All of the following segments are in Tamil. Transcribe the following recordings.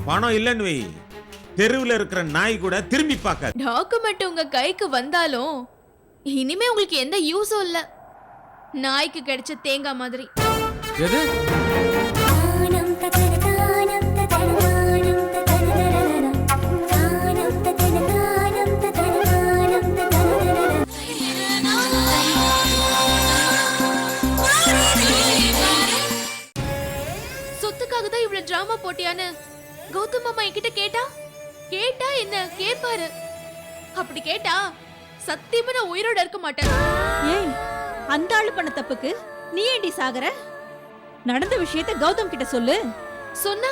பணம் இல்லைன்னு வை, தெருவில் இருக்கிற நாய் கூட திரும்பி பார்க்காது. டாக்குமெண்ட் உங்க கைக்கு வந்தாலும் இனிமே உங்களுக்கு எந்த யூஸும் இல்ல. நாய்க்கு கிடைச்ச தேங்காய் மாதிரி. எது? சொத்துக்காக தான் இவ்வளவு டிராமா போட்டியான்னு கௌதம் மாமா என்கிட்ட கேட்டா என்ன கேட்பாரு. அப்படி கேட்டா சத்தியமா நான் உயிரோட இருக்க மாட்டேன். ஏய், அந்த ஆளு பண்ண தப்புக்கு நீ ஏண்டி சாகற? நடந்த விஷயத்த கௌதம் கிட்ட சொல்லு. சொன்னா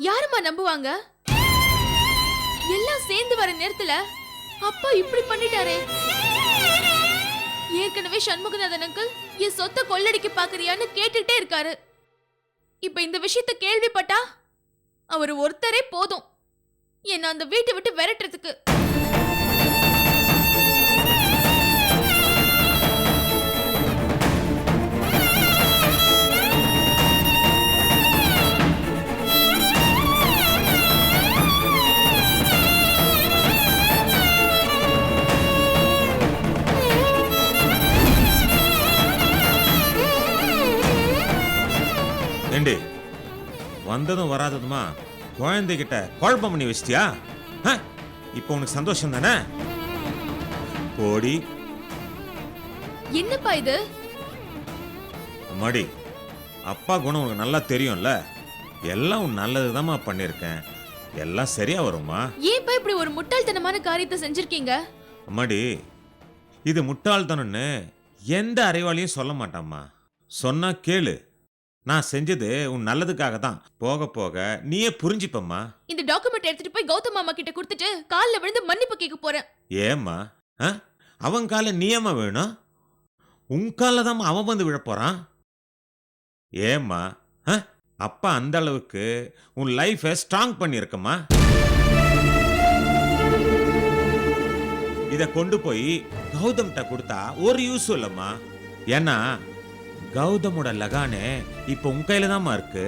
யாருமா நம்புவாங்க? எல்லாம் சேர்ந்து வர நேரத்துல அப்பா இப்படி பண்ணிட்டாரே. ஏற்கனவே சண்முகநாதன் அங்கிள் என் சொத்தை கொள்ளடிக்க பாக்குறியான்னு கேட்டுட்டே இருக்காரு. இப்ப இந்த விஷயத்த கேள்விப்பட்டா அவர் ஒருத்தரே போதும் என்ன அந்த வீட்டை விட்டு விரட்டுறதுக்கு. ஏண்டி வந்ததும் வராததுமா குழந்தைகிட்ட குழப்பம் பண்ணி வச்சிட்டியா? இப்போ உனக்கு சந்தோஷம் தானே? போடி. என்னப்பா இது? அம்மாடி, அப்பா குணம் உனக்கு நல்லா தெரியும்ல. எல்லாம் உன் நல்லதுதாம்மா பண்ணிருக்கேன். எல்லாம் சரியா வருமா? ஏன்பா இப்படி ஒரு முட்டாள்தனமான காரியத்தை செஞ்சிருக்கீங்க? அம்மாடி, இது முட்டாள்தனம்னு எந்த அறிவாளியும் சொல்ல மாட்டாம்மா. சொன்னா கேளு. நான் செஞ்சது உன் நல்லதுக்காக தான். போக போக நீயே புரிஞ்சுப்பம்மா. இந்த டாக்குமெண்ட் எடுத்துட்டு போய் கௌதம் மாமா கிட்ட கொடுத்துட்டு கால்ல விழுந்து மன்னிப்பு கேட்க போறேன். ஏம்மா? அவன் கால நீ ஏம்மா வேணும்? உன் கால தான் அவன் வந்து விழ போறான். ஏம்மா? அப்பா அந்த அளவுக்கு உன் லைஃபை ஸ்ட்ராங் பண்ணிருக்கம்மா. இத கொண்டு போய் கௌதம்கிட்ட கொடுத்தா ஒரு யூஸ் இல்லம்மா. ஏன்னா கௌதமோட லகானே இப்ப உன் கையில தான்மா இருக்கு.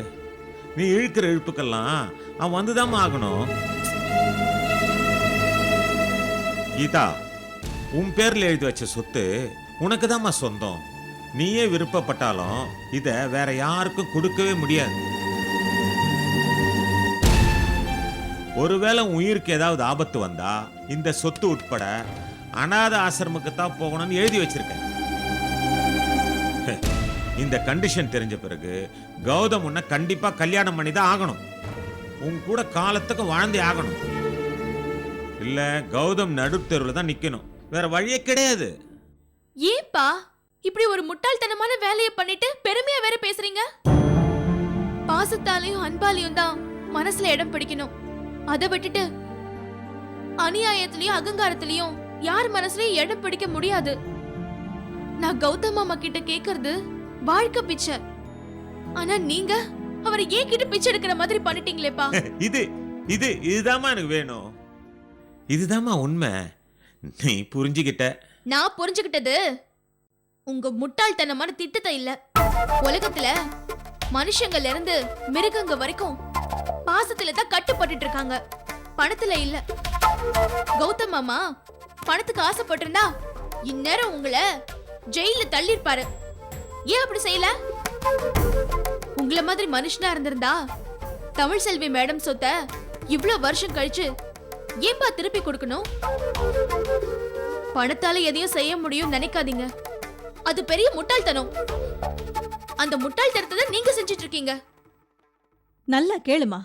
நீ இழுக்கிற இழுப்புக்கெல்லாம் அவன் வந்துதாம்மா ஆகணும். கீதா, உன் பேர்ல எழுதி வச்ச சொத்து உனக்கு தான்மா சொந்தம். நீயே விருப்பப்பட்டாலும் இத வேற யாருக்கும் கொடுக்கவே முடியாது. ஒருவேளை உயிருக்கு ஏதாவது ஆபத்து வந்தா இந்த சொத்து உட்பட அநாத ஆசிரமுக்கு தான் போகணும்னு எழுதி வச்சிருக்கேன். இந்த கண்டிஷன் தெரிஞ்ச பிறகு கௌதம் உன்னை கண்டிப்பா கல்யாணம் பண்ணி தான் ஆகணும். உன் கூட காலத்துக்கு வாழ்ந்தே ஆகணும். இல்ல கௌதம் நடுத்தெருவில் தான் நிக்கணும். வேற வழியே கிடையாது. ஏன்பா இப்படி ஒரு முட்டாள்தனமான வேலையை பண்ணிட்டு பெருமையா வேற பேசுறீங்க? பாசத்தாலையும் அன்பாலையும் தான் மனசுல இடம் பிடிக்கணும். அதை விட்டுட்டு அநியாயத்திலயும் அகங்காரத்திலயும் யார் மனசுலயும் இடம் பிடிக்க முடியாது. நான் கௌதம் மாமா கிட்ட கேக்குறது வாழ்க்கை பிச்சை. ஆனா நீங்க அவரை ஏன் கிட்ட பிச்சை எடுக்கிற மாதிரி பண்ணிட்டீங்களேப்பா. இதுதாம்மா எனக்கு வேணும். இதுதாம்மா உண்மை. நீ புரிஞ்சுக்கிட்ட. நான் புரிஞ்சுக்கிட்டது உங்க முட்டாள்தனமான திட்டத்தை இல்ல. உலகத்துல மனுஷங்கள்ல இருந்து மிருகங்க வரைக்கும் பாசத்துல தான் கட்டுப்பட்டு இருக்காங்க, பணத்துல இல்ல. கௌதம் மாமா பணத்துக்கு ஆசைப்பட்டிருந்தா இந்நேரம் உங்களை ஜெயில தள்ளிருப்பாரு. ஏன் அப்படி செய்யல? உங்கள மாதிரி மனுஷனா இருந்திருந்தா தமிழ் செல்வி மேடம் சொத்த இவ்வளவு வருஷம் கழிச்சு ஏன்பா திருப்பி கொடுக்கணும்? பணத்தால எதையும் செய்ய முடியும் நினைக்காதீங்க. அது பெரிய முட்டாள்தனம். அந்த முட்டாள்தனத்தை தான் நீங்க செஞ்சிட்டு இருக்கீங்க. நல்லா கேளுமா,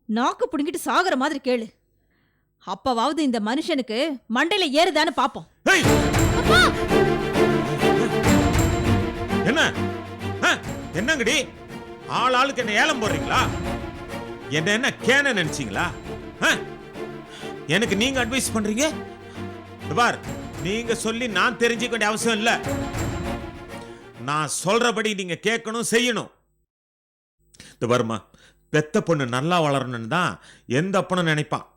நாக்கு புடுங்கிட்டு சாகுற மாதிரி கேளு. அப்பவாவது இந்த மனுஷனுக்கு மண்டையில ஏறுதான்னு பாப்போம். என்ன என்னங்கடி ஆள் ஆளுக்கு என்ன ஏலம் போடுறீங்களா? என்ன கேன நினைச்சீங்களா? எனக்கு நீங்க அட்வைஸ் பண்றீங்க? பார், நீங்க சொல்லி நான் தெரிஞ்சுக்க வேண்டிய அவசியம் இல்ல. நான் சொல்றபடி நீங்க கேட்கணும், செய்யணும். வருமா, பெத்த பொண்ணு நல்லா வளரணும்னு தான் எந்த அப்பனும் நினைப்பான்.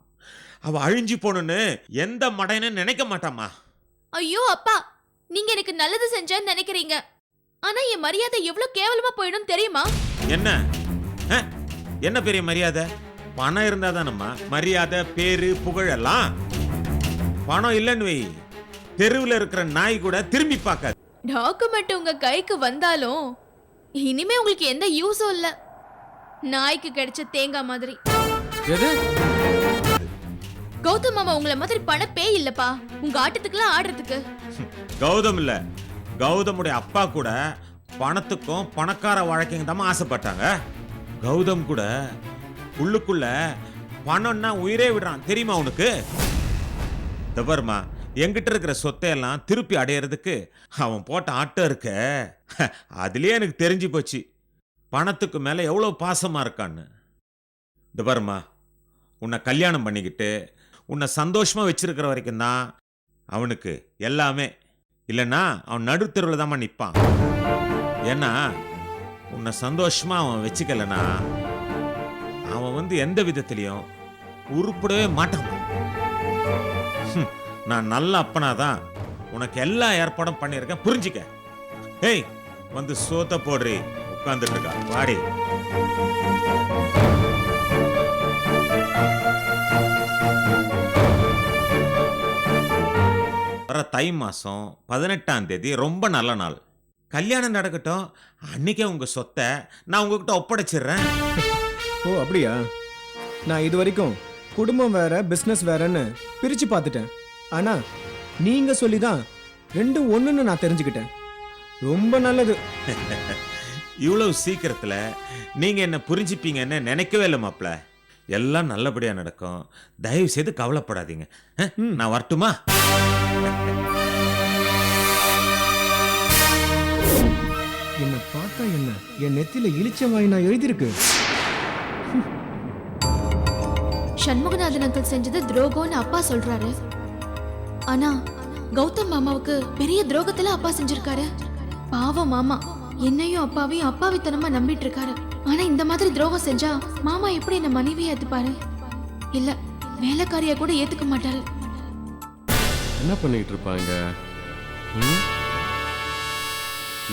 அவ அழிஞ்சு போகணும்னு எந்த மடையனும் நினைக்க மாட்டாமா. ஐயோ அப்பா, நீங்க எனக்கு நல்லது செஞ்சேன்னு நினைக்கிறீங்க. ஆனா என் மரியாதை எவ்வளவு கேவலமா போயிடும் தெரியுமா? என்ன என்ன பெரிய மரியாதை? பணம் இருந்தா தானம்மா மரியாதை பேரு புகழ் எல்லாம். பணம் இல்லைன்னு வை, தெருவில் இருக்கிற நாய் கூட திரும்பி பார்க்காது. டாக்குமெண்ட் உங்க கைக்கு வந்தாலும் இனிமே உங்களுக்கு எந்த யூஸும் இல்ல. நாய்க்கு கிடைச்ச தேங்காய் மாதிரி. எது? கௌதம் மாமா உங்கள மாதிரி பண பேய் இல்லப்பா, உங்க ஆட்டத்துக்குலாம் ஆடுறதுக்கு. கௌதம் இல்ல, கௌதமுடைய அப்பா கூட பணத்துக்கும் பணக்கார வாழ்க்கைங்க தான் ஆசைப்பட்டாங்க. கௌதம் கூட உள்ளுக்குள்ள பணம்னா உயிரே விடுறான் தெரியுமா உனக்கு? தவறுமா, என்கிட்ட இருக்கிற சொத்தையெல்லாம் திருப்பி அடையிறதுக்கு அவன் போட்ட ஆட்டம் இருக்க, அதுலயே எனக்கு தெரிஞ்சு போச்சு பணத்துக்கு மேல எவ்வளவு பாசமா இருக்கான்னு. தவறுமா, உன்னை கல்யாணம் பண்ணிக்கிட்டு உன்னை சந்தோஷமா வச்சிருக்கிற வரைக்கும் தான் அவனுக்கு எல்லாமே. இல்லைன்னா அவன் நடுத்தருவில் தான் நிற்பான். ஏன்னா உன்னை சந்தோஷமா அவன் வச்சுக்கலனா அவன் எந்த விதத்திலையும் உருப்படவே மாட்டான். நான் நல்ல அப்பனாதான் உனக்கு எல்லா ஏற்பாடும் பண்ணியிருக்கேன், புரிஞ்சுக்க. ஏய், சோத்த போடுறி, உட்கார்ந்துட்டு இருக்கா, வாடி. வர தை மாசம் 18ஆம் தேதி ரொம்ப நல்ல நாள். கல்யாணம் நடக்கட்டும், அன்னைக்கே உங்க சொத்தை நான் உங்ககிட்ட ஒப்படைச்சிடுறேன். ஓ அப்படியா? நான் இது வரைக்கும் குடும்பம் வேற பிசினஸ் வேறன்னு பிரிச்சு பார்த்துட்டேன். ஆனா நீங்க சொல்லிதான் ரெண்டும் ஒண்ணுன்னு நான் தெரிஞ்சுக்கிட்டேன். ரொம்ப நல்லது. இவ்வளவு சீக்கிரத்துல நீங்க என்ன புரிஞ்சுப்பீங்கன்னு நினைக்கவே இல்லை மாப்ள. எல்லாம் நல்லபடியா நடக்கும், தயவு செய்து கவலைப்படாதீங்க. நான் வரட்டுமா? என்ன பார்த்தா என்ன என் நெத்தில இழிச்ச வாய் நான் எழுதிருக்கு. சண்முகநாதன் அங்கிள் செஞ்சது துரோகம்னு அப்பா சொல்றாரு. ஆனா கௌதம் மாமாவுக்கு பெரிய துரோகத்துல அப்பா செஞ்சிருக்காரு. பாவம் மாமா என்னையும் அப்பாவையும் அப்பாவித்தனமா நம்பிட்டு இருக்காரு. ஆனா இந்த மாதிரி துரோகம் செஞ்சா மாமா எப்படி என்ன மனைவியை ஏத்துப்பாரு? இல்ல, வேலைக்காரியா கூட ஏத்துக்க மாட்டாரு. என்ன பண்ணிட்டு இருப்பாங்க?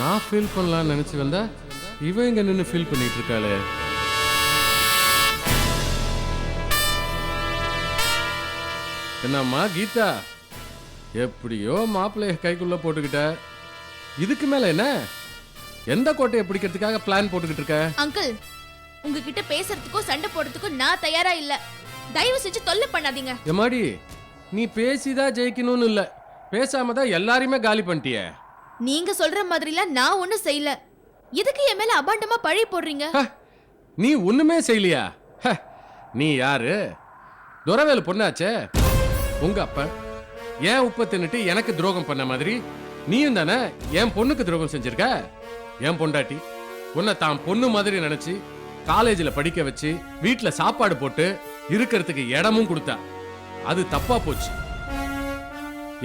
நான் ஃபீல் பண்ணலாம்னு நினைச்சு வந்தா இவன் இங்க நின்று ஃபீல் பண்ணிட்டு இருக்காளே. என்னம்மா கீதா, எப்படியோ மாப்பிள்ளைய கைக்குள்ள போட்டுக்கிட்ட, இதுக்கு மேல என்ன? எந்த கோட்டையை பிடிக்கிறதுக்காக பிளான் போட்டுக்கிட்டு இருக்க? அங்கிள், உங்ககிட்ட பேசுறதுக்கோ சண்டை போடுறதுக்கோ நான் தயாரா இல்ல. தயவு செஞ்சு தொல்லை பண்ணாதீங்க. எம்மாடி, நீ பேசிதான் ஜெயிக்கணும்னு இல்ல, பேசாம தான் எல்லாரையுமே காலி பண்ணிட்டிய. நீங்க சொல்ற மாதிரிலாம் நான் ஒண்ணும் செய்யல. எதுக்கு என் மேல அபாண்டமா பழி போடுறீங்க? நீ ஒண்ணுமே செய்யலையா? நீ யாரு? துரவேலு பொண்ணாச்சே உங்க அப்ப. ஏன் உப்ப தின்னுட்டு எனக்கு துரோகம் பண்ண மாதிரி நீயும் தானே என் பொண்ணுக்கு துரோகம் செஞ்சிருக்க. என் பொண்டாட்டி உன்னை தான் பொண்ணு மாதிரி நினைச்சு காலேஜில் படிக்க வச்சு வீட்டுல சாப்பாடு போட்டு இருக்கிறதுக்கு இடமும் கொடுத்தா. அது தப்பா போச்சு.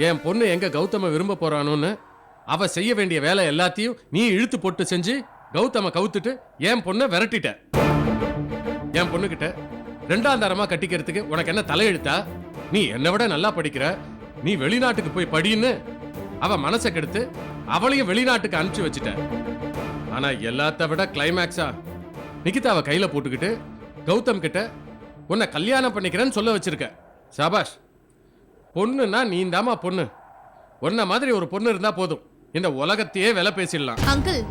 என் பொண்ணு எங்க கௌதம விரும்ப போறானோன்னு அவ செய்ய வேண்டிய வேலை எல்லாத்தையும் நீ இழுத்து போட்டு செஞ்சு கௌதம கவுத்துட்டு என் பொண்ணை விரட்டிட்ட. என் பொண்ணுகிட்ட 2ஆம் தரமா கட்டிக்கிறதுக்கு உனக்கு என்ன தலையெழுத்தா? நீ என்னை விட நல்லா படிக்கிற, நீ வெளிநாட்டுக்கு போய் படின்னு அவ மனசை கெடுத்து அவளையும் வெளிநாட்டுக்கு அனுப்பிச்சு வச்சுட்ட. ஆனா எல்லாத்த விட கிளைமேக்ஸா நிகிதாவை கையில போட்டுக்கிட்டு கௌதம் கிட்ட உன்னை கல்யாணம் பண்ணிக்கிறேன்னு சொல்ல வச்சிருக்க. சாபாஷ். பொண்ணுன்னா நீ தாமா பொண்ணு. உன்ன மாதிரி ஒரு பொண்ணு இருந்தா போதும், இந்த உலகத்தையே விலை பேசிடலாம். அங்கிள்,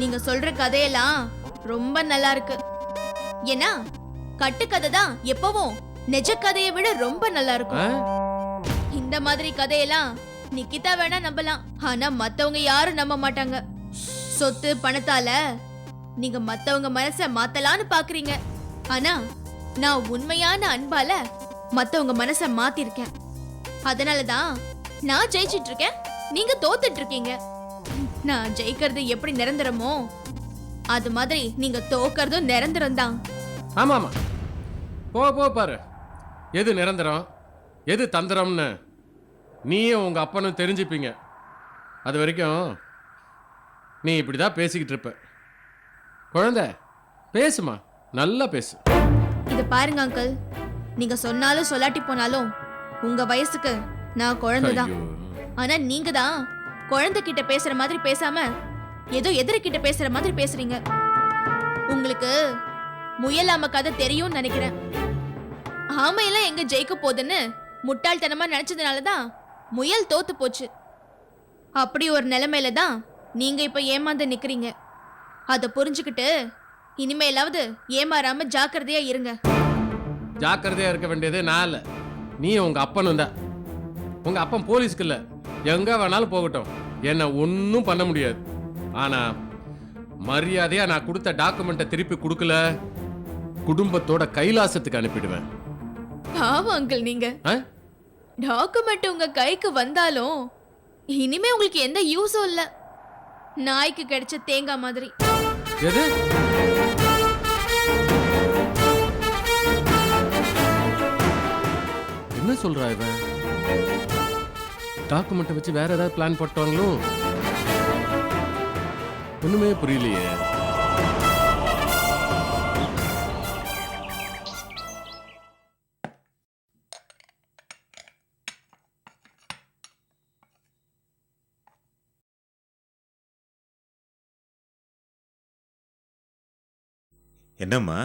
நீங்க சொல்ற கதையெல்லாம் ரொம்ப நல்லா இருக்கு. ஏன்னா கட்டுக்கதை தான் எப்பவும் நிஜ கதையை விட ரொம்ப நல்லா இருக்கும். இந்த மாதிரி கதையெல்லாம் நிக்கிதா வேணா நம்பலாம், ஆனா மத்தவங்க யாரும் நம்ப மாட்டாங்க. சொத்து பணத்தால நீங்க மத்தவங்க மனச மாத்தலான்னு பாக்குறீங்க. ஆனா நான் உண்மையான அன்பால மத்தவங்க மனச மாத்திருக்கேன். அதனாலதான் நான் ஜெயிச்சிட்டு இருக்கேன், நீங்க தோத்துட்டு இருக்கீங்க. நான் ஜெயிக்கிறது எப்படி நிரந்தரமோ அது மாதிரி நீங்க தோக்கறதும் நிரந்தரம் தான். ஆமா ஆமா, போ பாரு, எது நிரந்தரம் எது தந்திரம்னு நீயும் உங்க அப்பனும் தெரிஞ்சுப்பீங்க. அது வரைக்கும் நீ இப்படிதான் பேசிக்கிட்டு இருப்ப. குழந்தை பேசுமா, நல்லா பேசு. இத பாருங்க அங்கிள், நீங்க சொன்னாலும் சொல்லாட்டி போனாலும் உங்க வயசுக்கு நான் குழந்தைதான். ஐயோ. ஆனா நீங்க தான் குழந்தை கிட்ட பேசுற மாதிரி பேசாம ஏதோ எதிர்கிட்ட பேசுற மாதிரி பேசுறீங்க. உங்களுக்கு முயலாம கதை தெரியும்னு நினைக்கிறேன். ஆமையெல்லாம் எங்க ஜெயிக்க போகுதுன்னு முட்டாள்தனமா நினைச்சதுனாலதான் முயல் தோத்து போச்சு. அப்படி ஒரு நிலைமையில தான் நீங்க இப்ப ஏமாந்து நிக்கிறீங்க. அத புரிஞ்சுக்கிட்டு இனிமேலாவது ஏமாறாம ஜாக்கிரதையா இருங்க. ஜாக்கிரதையா இருக்க வேண்டியது நான் இல்ல, நீ உங்க அப்பனும் தான். உங்க அப்பன் போலீஸ்க்கு இல்ல, எங்க வேணாலும் போகட்டும், என்ன ஒன்னும் பண்ண முடியாது. ஆனா மரியாதையா நான் கொடுத்த டாக்குமெண்ட்டை திருப்பி கொடுக்கல, குடும்பத்தோட கைலாசத்துக்கு அனுப்பிடுவேன். பாவம் அங்கிள், நீங்க ஆ? டாக்குமெண்ட் உங்க கைக்கு வந்தாலும் இனிமே உங்களுக்கு எந்த யூஸும் இல்ல. நாய்க்கு கிடைச்ச தேங்காய் மாதிரி. எது? என்ன சொல்றா இவன்? டாக்குமெண்ட்டை வச்சு வேற ஏதாவது பிளான் போட்டாங்களோ? ஒண்ணுமே புரியலையே. என்னம்மா,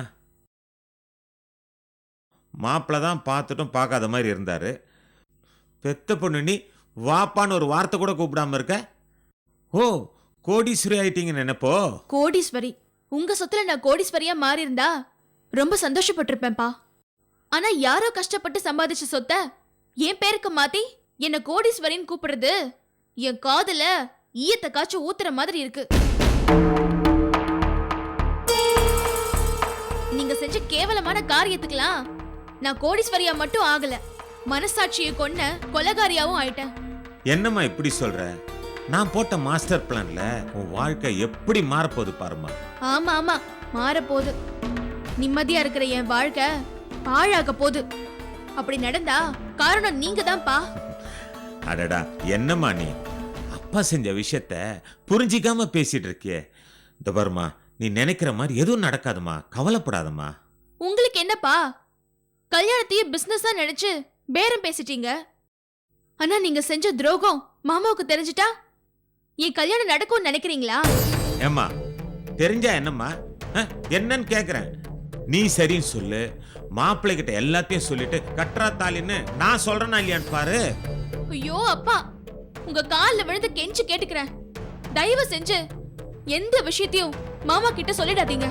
மாப்பிள்ள தான் பார்த்துட்டும் பார்க்காத மாதிரி இருந்தாரு. பெத்த பொண்ணு நீ வாப்பான்னு ஒரு வார்த்தை கூட கூப்பிடாம இருக்க. ஓ, கோடீஸ்வரி ஆயிட்டீங்கன்னு நினைப்போ? கோடீஸ்வரி? உங்க சொத்துல நான் கோடீஸ்வரியா மாறி இருந்தா ரொம்ப சந்தோஷப்பட்டிருப்பேன்பா. ஆனா யாரோ கஷ்டப்பட்டு சம்பாதிச்ச சொத்தை என் பேருக்கு மாத்தி என்ன கோடீஸ்வரின்னு கூப்பிடுறது என் காதுல ஈயத்தை காய்ச்சி ஊத்துற மாதிரி இருக்கு. நீங்க செஞ்ச கேவலமான காரியத்துக்கெல்லாம் நான் கோடீஸ்வரியா மட்டும் ஆகல, மனசாட்சியை கொன்ன கொலைகாரியாவும் ஆயிட்டேன். என்னம்மா இப்படி சொல்ற? நான் போட்ட மாஸ்டர் பிளான்ல உன் வாழ்க்கை எப்படி மாறப்போகுது பாருமா. ஆமா ஆமா, மாறப்போகுது. நிம்மதியா இருக்கிற என் வாழ்க்கை பாழாக போகுது. அப்படி நடந்தா காரணம் நீங்க தான்ப்பா. அடடா, என்னம்மா நீ அப்பா செஞ்ச விஷயத்த புரிஞ்சிக்காம பேசிட்டு இருக்கியே. இந்த பாருமா, நீ நினைக்கிற மாதிரி எதுவும் நடக்காதுமா, கவலைப்படாதம்மா. உங்களுக்கு என்னப்பா, கல்யாணத்தையே பிசினஸா நினைச்சு பேரம் பேசிட்டீங்க. ஆனா நீங்க செஞ்ச துரோகம் மாமாவுக்கு தெரிஞ்சிட்டா என் கல்யாணம் நடக்கும்னு நினைக்கிறீங்களா? ஏம்மா, தெரிஞ்சா என்னம்மா? என்னன்னு கேக்குறேன். நீ சரின்னு சொல்லு, மாப்பிள்ளை கிட்ட எல்லாத்தையும் சொல்லிட்டு கற்றா தாலின்னு நான் சொல்றேன்னா இல்லையான்னு பாரு. ஐயோ அப்பா, உங்க கால்ல விழுந்து கெஞ்சி கேட்டுக்கிறேன், தயவு செஞ்சு எந்த விஷயத்தையும் மாமா கிட்ட சொல்லிடாதீங்க.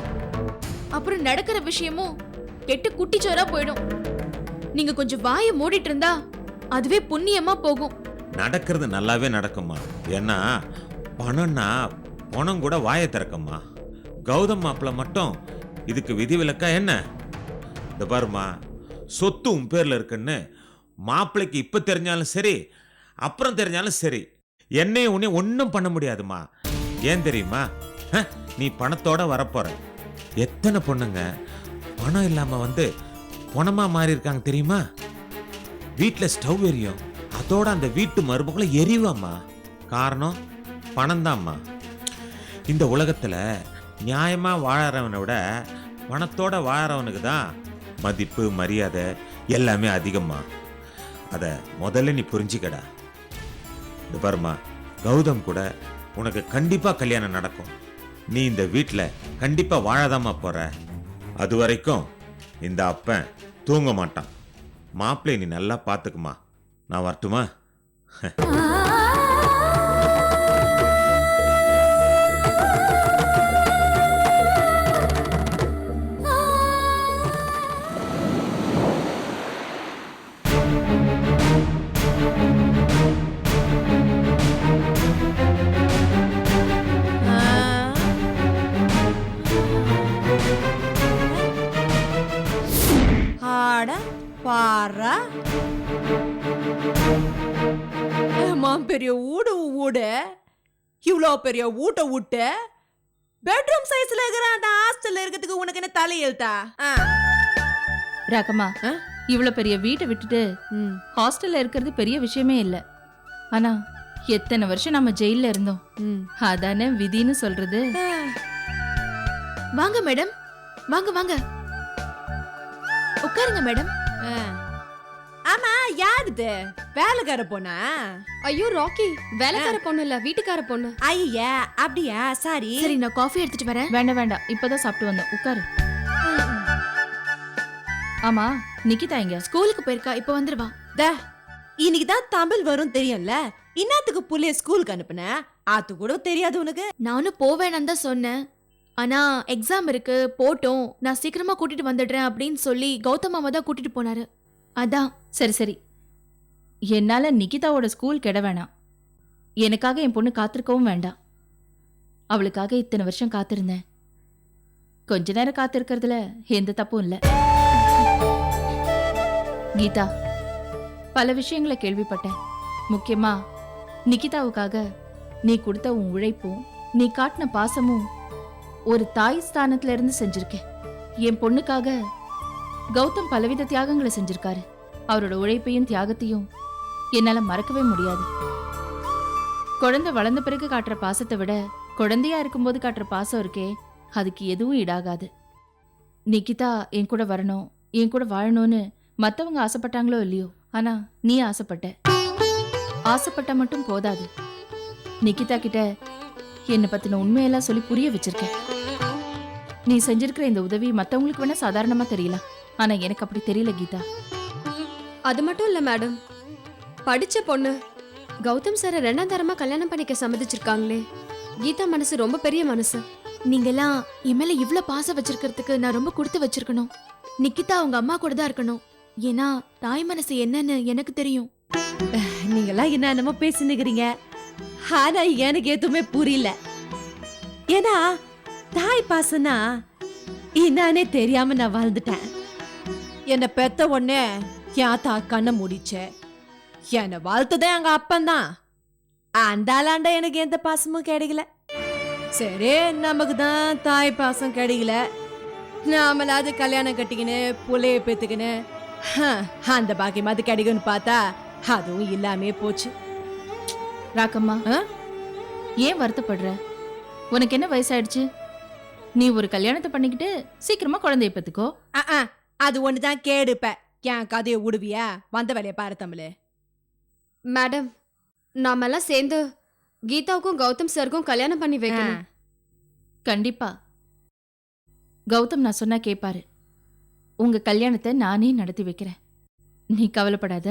அப்புறம் நடக்கிற விஷயமும் கெட்டு குட்டிச்சோரா போயிடும். நீங்க கொஞ்சம் வாயை மூடிட்டு இருந்தா அதுவே புண்ணியமா போகும். நடக்கிறது நல்லாவே நடக்குமா. ஏன்னா பணம்னா பணம் கூட வாயை திறக்குமா. கௌதம் மாப்பிள்ள மட்டும் இதுக்கு விதிவிலக்கா என்ன? இந்த பாருமா, சொத்து உன் பேர்ல இருக்குன்னு மாப்பிள்ளைக்கு இப்ப தெரிஞ்சாலும் சரி, அப்புறம் தெரிஞ்சாலும் சரி, என்னையும் உன்னையும் ஒன்றும் பண்ண முடியாதுமா. ஏன் தெரியுமா? நீ பணத்தோட வரப்போற. எத்தனை பொண்ணுங்க பணம் இல்லாம வந்து பணமா மாறி இருக்காங்க தெரியுமா? வீட்டுல ஸ்டவ் எரியும், அதோட அந்த வீட்டு மருமகளை எரிவாமா. காரணம் பணம் தான்மா. இந்த உலகத்துல நியாயமா வாழறவனை விட பணத்தோட வாழறவனுக்கு தான் மதிப்பு மரியாதை எல்லாமே அதிகமா. அத முதல்ல நீ புரிஞ்சுக்கடா. இந்த பாருமா, கௌதம் கூட உனக்கு கண்டிப்பா கல்யாணம் நடக்கும். நீ இந்த வீட்டுல கண்டிப்பா வாழாதாமா போற. அது வரைக்கும் இந்த அப்பன் தூங்க மாட்டான். மாப்பிள்ளை நீ நல்லா பாத்துக்குமா. நான் வரட்டுமா? பாரா பெரிய வீடு இவ்வளோ பெரிய வீட்டை விட்டு பெட்ரூம் சைஸ்ல இருக்கிற அந்த ஹாஸ்டல்ல இருக்கிறதுக்கு உனக்கு என்ன தலையெழுத்தா? ராகமா, இவ்வளவு பெரிய வீட்டை விட்டுட்டு ஹாஸ்டல்ல இருக்கிறது பெரிய விஷயமே இல்ல. ஆனா எத்தனை வருஷம் நம்ம ஜெயில இருந்தோம், அதானே விதின்னு சொல்றது. வாங்க மேடம், வாங்க வாங்க உட்காருங்க மேடம். ஆமா, யாருது? வேலைக்கார பொண்ணா? ஐயோ ராக்கி, வேலைக்கார பொண்ணு இல்ல, வீட்டுக்கார பொண்ணு. ஐயா, அப்படியா? சாரி. சரி, நான் காஃபி எடுத்துட்டு வரேன். வேண்டாம் வேண்டாம், இப்பதான் சாப்பிட்டு வந்தோம், உட்காரு. ஆமா, நிக்கிதா எங்க? ஸ்கூலுக்கு போயிருக்கா, இப்ப வந்துருவா. இன்னைக்கு தான் தமிழ் வரும் தெரியும்ல, இன்னத்துக்கு புள்ளைய ஸ்கூலுக்கு அனுப்புன? அது கூட தெரியாது உனக்கு? நானும் போவேன்னு தான் சொன்னேன். ஆனா எக்ஸாம் இருக்கு, போட்டோம், நான் சீக்கிரமா கூட்டிட்டு வந்துடுறேன் அப்படின்னு சொல்லி கௌதம் மாமா தான் கூட்டிட்டு போனாரு. அதான். சரி சரி, என்னால நிக்கிதாவோட ஸ்கூல் கெட வேணாம். எனக்காக என் பொண்ணு காத்திருக்கவும் வேண்டாம். அவளுக்காக இத்தனை வருஷம் காத்திருந்தேன். கொஞ்ச நேரம் காத்திருக்கிறதுல எந்த தப்பும் இல்ல. கீதா, பல விஷயங்களை கேள்விப்பட்டேன். முக்கியமா நிக்கிதாவுக்காக நீ கொடுத்த உன் உழைப்பும் நீ காட்டின பாசமும் ஒரு தாய் ஸ்தானத்துல இருந்து செஞ்சிருக்கேன். என் பொண்ணுக்காக கௌதம் பலவித தியாகங்களை செஞ்சிருக்காரு. அவரோட உழைப்பையும் தியாகத்தையும் என்னால மறக்கவே முடியாது. குழந்தை வளர்ந்த பிறகு காட்டுற பாசத்தை விட குழந்தையா இருக்கும்போது காட்டுற பாசம் இருக்கே, அதுக்கு எதுவும் ஈடாகாது. நிக்கிதா என் கூட வரணும், என் கூட வாழணும்னு மத்தவங்க ஆசைப்பட்டாங்களோ இல்லையோ, ஆனா நீ ஆசைப்பட்ட. ஆசைப்பட்ட மட்டும் போதாது, நிக்கிதா கிட்ட என்னை பத்தின உண்மையெல்லாம் சொல்லி புரிய வச்சிருக்கேன். நீ செஞ்சிருக்கிற இந்த உதவி மத்தவங்களுக்கு வேணா சாதாரணமா தெரியலாம், ஆனா எனக்கு அப்படி தெரியல கீதா. அது மட்டும் இல்ல மேடம், படிச்ச பொண்ணு கௌதம் சார 2ஆம் தரமா கல்யாணம் பண்ணிக்க சம்மதிச்சிருக்காங்களே. கீதா மனசு ரொம்ப பெரிய மனசு. நீங்கெல்லாம் என் மேல இவ்ளோ பாசம் வச்சிருக்கிறதுக்கு நான் ரொம்ப கொடுத்து வச்சிருக்கணும். நிக்கிதா அவங்க அம்மா கூட தான் இருக்கணும். ஏன்னா தாய் மனசு என்னன்னு எனக்கு தெரியும். நீங்கெல்லாம் என்னென்னமோ பேசினுக்கிறீங்க, ஆனா எனக்கு எதுவுமே புரியல. ஏன்னா தாய் பாசனா என்னன்னே தெரியாம நான் வாழ்ந்துட்டேன். என்னை பெத்த உடனே என் தா கண்ணை முடிச்ச, என்னை வாழ்த்ததே எங்க அப்பந்தான். அந்தாலாண்ட எனக்கு எந்த பாசமும் கிடைக்கல. சரி, நமக்கு தான் தாய் பாசம் கிடைக்கல, நாமளாவது கல்யாணம் கட்டிக்கின்னு புள்ளைய பெத்துக்கின்னு அந்த பாக்கியமாவது கிடைக்கும்னு பார்த்தா அதுவும் இல்லாமே போச்சு. ராக்கம்மா, ஏன் வருத்தப்படுற? உனக்கு என்ன வயசாயிடுச்சு? நீ ஒரு கல்யாணத்தை பண்ணிக்கிட்டு சீக்கிரமா குழந்தைய பெத்துக்கோ. அது ஒண்ணுதான் கேடுப்ப. என் கதையை விடுவியா? வந்த வேலையை பாரு தமிழ். மேடம், நாமெல்லாம் சேர்ந்து கீதாவுக்கும் கௌதம் சாருக்கும் கல்யாணம் பண்ணி வைக்கணும். கண்டிப்பா கௌதம் நான் சொன்னா கேப்பாரு. உங்க கல்யாணத்தை நானே நடத்தி வைக்கிறேன், நீ கவலைப்படாத.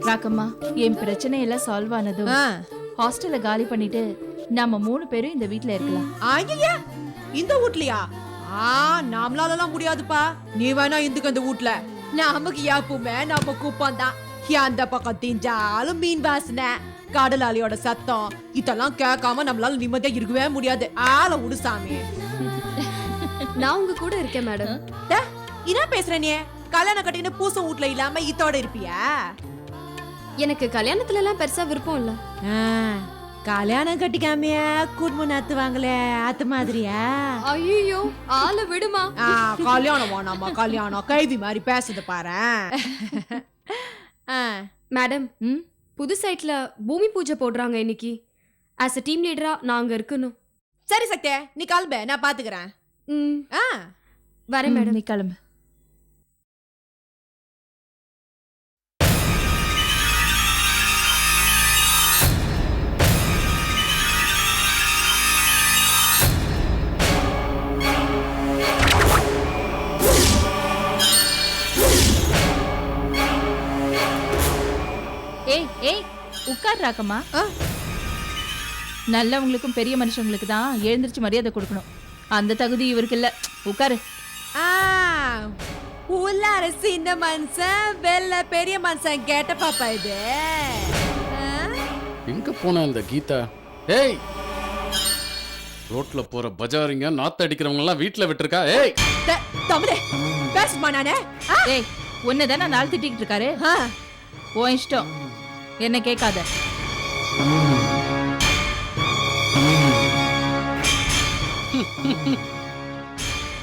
ராக்கம்மா, என் பிரச்சனை எல்லாம் சால்வ் ஆனதும் ஹாஸ்டல்ல காலி பண்ணிட்டு நாம 3 பேரும் இந்த வீட்ல இருக்கலாம். ஐயா, இந்த வீட்லயா? நாமளால முடியாதுப்பா. நீ வேணா இந்துக்கு அந்த வீட்ல. நமக்கு எப்பவுமே நம்ம கூப்பம் தான். அந்த பக்கம் திஞ்சாலும் மீன் வாசனை, கடலாளியோட சத்தம், இதெல்லாம் கேட்காம நம்மளால நிம்மதியா இருக்கவே முடியாது. ஆளை விடு சாமி. நான் உங்க கூட இருக்கேன் மேடம். என்ன பேசுற நீ? கல்யாணம் கட்டின்னு பூசம் வீட்ல இல்லாம இதோட இருப்பியா? எனக்கு கல்யாணத்துல எல்லாம் பெருசா விருப்பம் இல்ல. கல்யாணம் கட்டிக்காமைய குடும்பம் நடத்துவாங்களே, அது மாதிரியா? ஐயோ, ஆள விடுமா. கல்யாணம் வேணாமா? கல்யாணம் கைதி மாதிரி பேசுது பாரு. மேடம், புது சைட்ல பூமி பூஜை போடுறாங்க இன்னைக்கு. ஆஸ் அ டீம் லீடரா நான் அங்க இருக்கணும். சரி சக்தியா, நீ கிளம்பு, நான் பாத்துக்கிறேன். வரேன் மேடம். நீ கிளம்பு. ஏய் ஏய், உட்கார் ராக்கம்மா. நல்லவங்களுக்கும் பெரிய மனுஷங்களுக்கு தான் எழுந்திருச்சு மரியாதை கொடுக்கணும். அந்த தகுதி இவருக்கு இல்ல. உட்காரு. உள்ளார சின்ன மனுஷன், வெள்ள பெரிய மனுஷன் கேட்ட பாப்பா இது. எங்க போனா இந்த கீதா? ஏய், ரோட்ல போற பஜாரிங்க நாத்த அடிக்கிறவங்க எல்லாம் வீட்டுல விட்டுருக்கா. ஏய் தமிழே, பேசுமா நானே? ஏய், உன்னதானே நாள் திட்டிக்கிட்டு இருக்காரு. ஓ இஷ்டம், என்ன கேட்காத.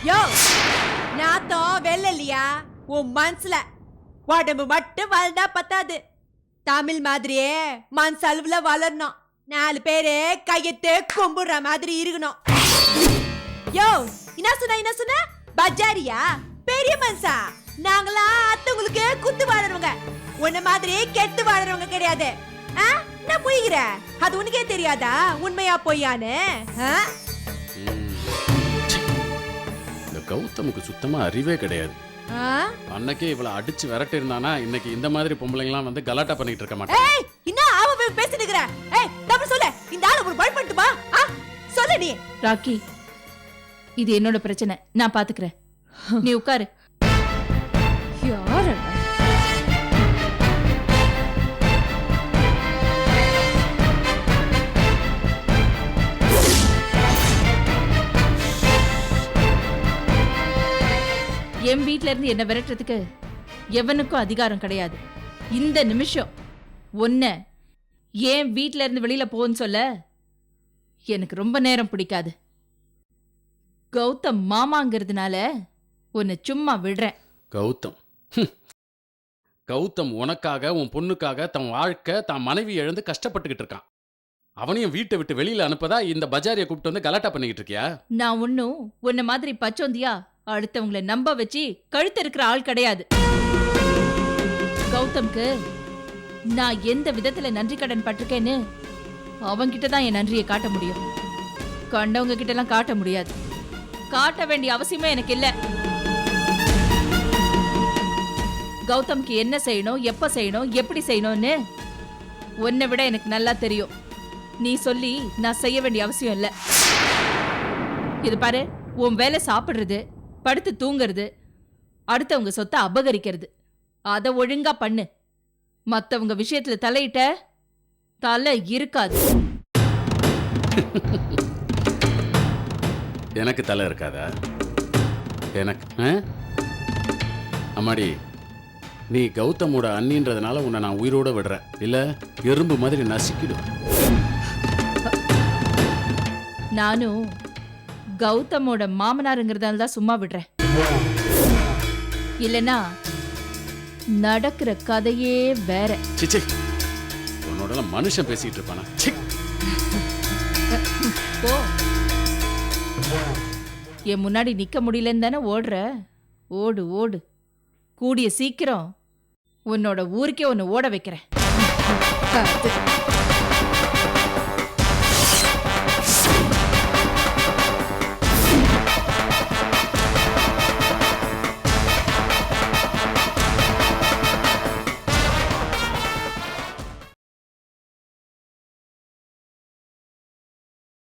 யோ, நாத்தம் வெள்ள இல்லையா உன் மனசுல? உடம்பு மட்டும் வளர்ந்தா பத்தாது, தமிழ் மாதிரியே மனசு அளவுல வளரணும். 4 பேரு கையெத்து கும்பிடுற மாதிரி இருக்கணும். யோ, என்ன சொன்ன? பஜாரியா? பெரிய மனுஷா? நாங்களா அத்தவங்களுக்கு குத்து வாழறவங்க, உன்ன மாதிரி கெட்டு வாழறவங்க கிடையாது. நான் போய்கிறேன், அது உனக்கே தெரியாதா உண்மையா பொய்யான்னு? கௌதமுக்கு சுத்தமா அறிவே கிடையாது. ஆ? அன்னைக்கே இவளை அடிச்சு விரட்டி இருந்தானா இன்னைக்கு இந்த மாதிரி பொம்பளைங்களாம் வந்து கலாட்டா பண்ணிட்டு இருக்க மாட்டேன். ஏய் என்ன ஆவ பேசிட்டு இருக்கற? ஏய் தப்பு சொல்லு. இந்த ஆளு ஒரு பாய் பண்ணிட்டு வா. சொல்லு நீ. ராக்கி, இது என்னோட பிரச்சனை, நான் பாத்துக்கிறேன். நீ உட்காரு. யாரடா? என் வீட்ல இருந்து என்ன விரட்டுறதுக்கு எவனுக்கும் அதிகாரம் கிடையாது. இந்த நிமிஷம் ஒன்ன ஏன் வீட்ல இருந்து வெளியில போன்னு சொல்ல எனக்கு ரொம்ப நேரம் பிடிக்காது. கௌதம் மாமாங்கிறதுனால உன்னை சும்மா விடுறேன். கௌதம் கௌதம் உனக்காக உன் பொண்ணுக்காக தன் வாழ்க்கை தான் மனைவி இழந்து கஷ்டப்பட்டுக்கிட்டு இருக்கான். அவனையும் வீட்டை விட்டு வெளியில அனுப்பதா இந்த பஜாரியை கூப்பிட்டு வந்து கலாட்டா பண்ணிக்கிட்டு இருக்கியா? நான் ஒன்னும் உன்ன மாதிரி பச்சோந்தியா அடுத்தவங்களை நம்ப வச்சு கழுத்து இருக்கிற ஆள் கிடையாது. கௌதம்க்கு நான் எந்த விதத்துல நன்றி கடன் பட்டிருக்கேன்னு அவன்கிட்ட தான் என் நன்றியை காட்ட முடியும். கண்டவங்க கிட்ட எல்லாம் காட்ட முடியாது. காட்ட வேண்டிய அவசியமே எனக்கு இல்ல. கௌதம்க்கு என்ன செய்யணும், எப்ப செய்யணும், எப்படி செய்யணும்னு உன்னை விட எனக்கு நல்லா தெரியும். நீ சொல்லி நான் செய்ய வேண்டிய அவசியம் இல்ல. இது பாரு, உன் வேலை சாப்பிடுறது, படுத்து தூங்குறது, அடுத்தவங்க சொத்தை அபகரிக்கிறது, அத ஒழுங்கா பண்ணு. மத்தவங்க விஷயத்துல தலையிட்ட தலை இருக்காது. எனக்கு தலை இருக்காதா? எனக்கு அம்மாடி, நீ கௌதமோட அண்ணின்றதுனால உன்னை நான் உயிரோட விடுறேன். இல்ல எறும்பு மாதிரி நசுக்கிடும். நானும் கௌதமோட மாமனாருங்கிறதால தான் சும்மா விடுறேன். இல்லனா நடக்கிற கதையே வேற. சிச்சி, உன்னோட மனுஷன் பேசிட்டு இருப்பானா? போ. என் முன்னாடி நிக்க முடியலன்னு தானே ஓடுற? ஓடு ஓடு. கூடிய சீக்கிரம் உன்னோட ஊருக்கே உன்னை ஓட வைக்கிறேன்.